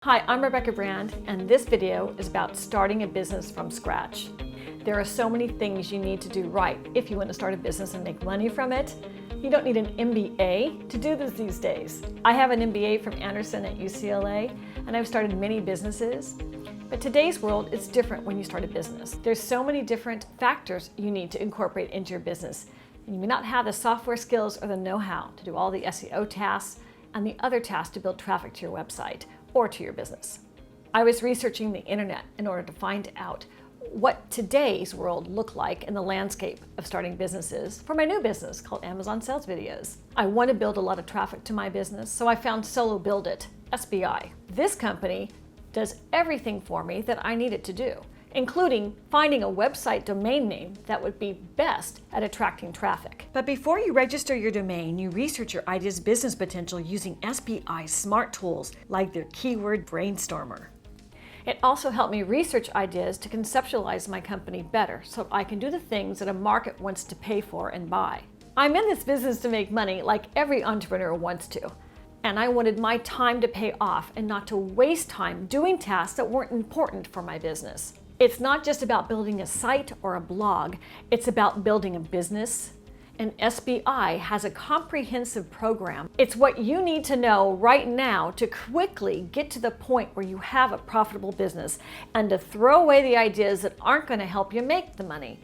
Hi, I'm Rebecca Brand, and this video is about starting a business from scratch. There are so many things you need to do right if you want to start a business and make money from it. You don't need an MBA to do this these days. I have an MBA from Anderson at UCLA, and I've started many businesses. But today's world is different when you start a business. There's so many different factors you need to incorporate into your business. And you may not have the software skills or the know-how to do all the SEO tasks and the other tasks to build traffic to your website or to your business. I was researching the internet in order to find out what today's world looked like in the landscape of starting businesses for my new business called Amazon Sales Videos. I want to build a lot of traffic to my business, so I found Solo Build It, SBI. This company does everything for me that I need it to do, including finding a website domain name that would be best at attracting traffic. But before you register your domain, you research your idea's business potential using SBI's smart tools like their keyword brainstormer. It also helped me research ideas to conceptualize my company better so I can do the things that a market wants to pay for and buy. I'm in this business to make money like every entrepreneur wants to. And I wanted my time to pay off and not to waste time doing tasks that weren't important for my business. It's not just about building a site or a blog, it's about building a business. And SBI has a comprehensive program. It's what you need to know right now to quickly get to the point where you have a profitable business and to throw away the ideas that aren't going to help you make the money.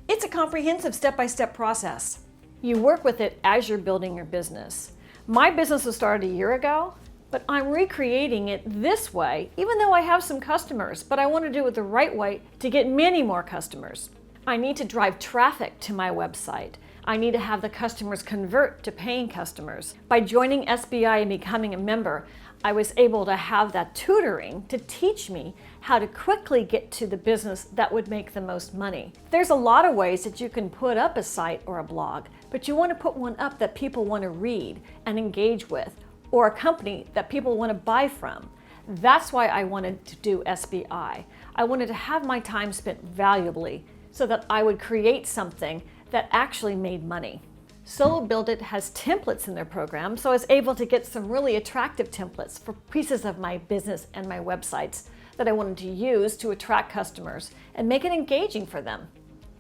It's a comprehensive step-by-step process. You work with it as you're building your business. My business was started a year ago, but I'm recreating it this way, even though I have some customers, but I want to do it the right way to get many more customers. I need to drive traffic to my website. I need to have the customers convert to paying customers. By joining SBI and becoming a member, I was able to have that tutoring to teach me how to quickly get to the business that would make the most money. There's a lot of ways that you can put up a site or a blog, but you want to put one up that people want to read and engage with, or a company that people want to buy from. That's why I wanted to do SBI. I wanted to have my time spent valuably so that I would create something that actually made money. Solo Build It has templates in their program, so I was able to get some really attractive templates for pieces of my business and my websites that I wanted to use to attract customers and make it engaging for them.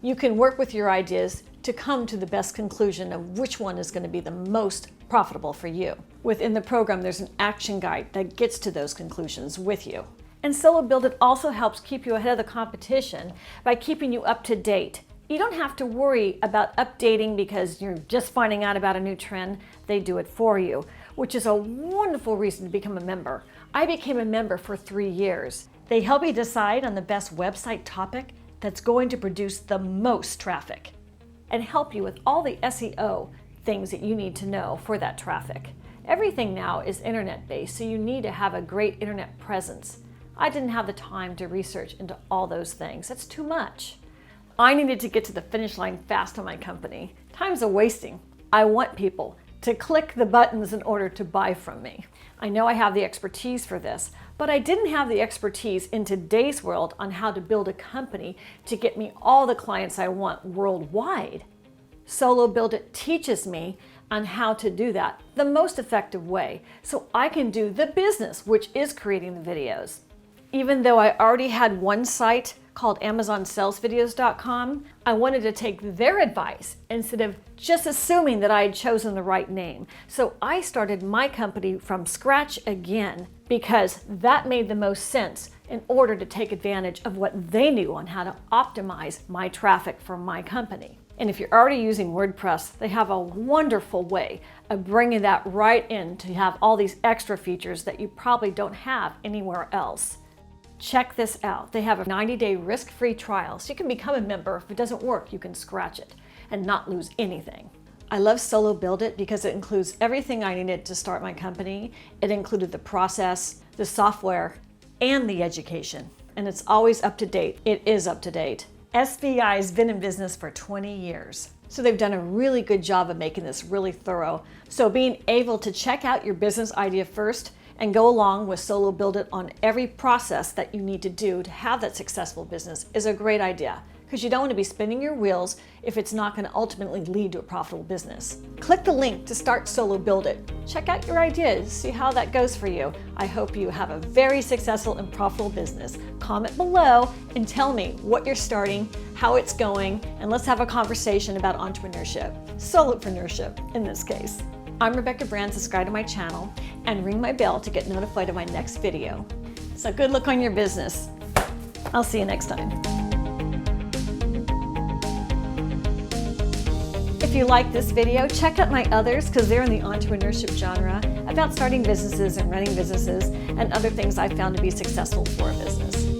You can work with your ideas to come to the best conclusion of which one is going to be the most profitable for you. Within the program, there's an action guide that gets to those conclusions with you. And Solo Build It also helps keep you ahead of the competition by keeping you up to date. You don't have to worry about updating because you're just finding out about a new trend. They do it for you, which is a wonderful reason to become a member. I became a member for 3 years. They help you decide on the best website topic that's going to produce the most traffic and help you with all the SEO things that you need to know for that traffic. Everything now is internet-based, so you need to have a great internet presence. I didn't have the time to research into all those things. That's too much. I needed to get to the finish line fast on my company. Time's a wasting. I want people to click the buttons in order to buy from me. I know I have the expertise for this, but I didn't have the expertise in today's world on how to build a company to get me all the clients I want worldwide. Solo Build It teaches me on how to do that the most effective way so I can do the business, which is creating the videos. Even though I already had one site called AmazonSalesVideos.com, I wanted to take their advice instead of just assuming that I had chosen the right name. So I started my company from scratch again because that made the most sense in order to take advantage of what they knew on how to optimize my traffic for my company. And if you're already using WordPress, they have a wonderful way of bringing that right in to have all these extra features that you probably don't have anywhere else. Check this out. They have a 90-day risk-free trial, so you can become a member. If it doesn't work, you can scratch it and not lose anything. I love Solo Build It because it includes everything I needed to start my company. It included the process, the software, and the education. And it's always up to date. It is up to date. SBI's been in business for 20 years. So they've done a really good job of making this really thorough. So being able to check out your business idea first and go along with Solo Build It on every process that you need to do to have that successful business is a great idea because you don't want to be spinning your wheels if it's not going to ultimately lead to a profitable business. Click the link to start Solo Build It. Check out your ideas, see how that goes for you. I hope you have a very successful and profitable business. Comment below and tell me what you're starting, how it's going, and let's have a conversation about entrepreneurship, solopreneurship in this case. I'm Rebecca Brand. Subscribe to my channel and ring my bell to get notified of my next video. So good luck on your business. I'll see you next time. If you like this video, check out my others because they're in the entrepreneurship genre about starting businesses and running businesses and other things I've found to be successful for a business.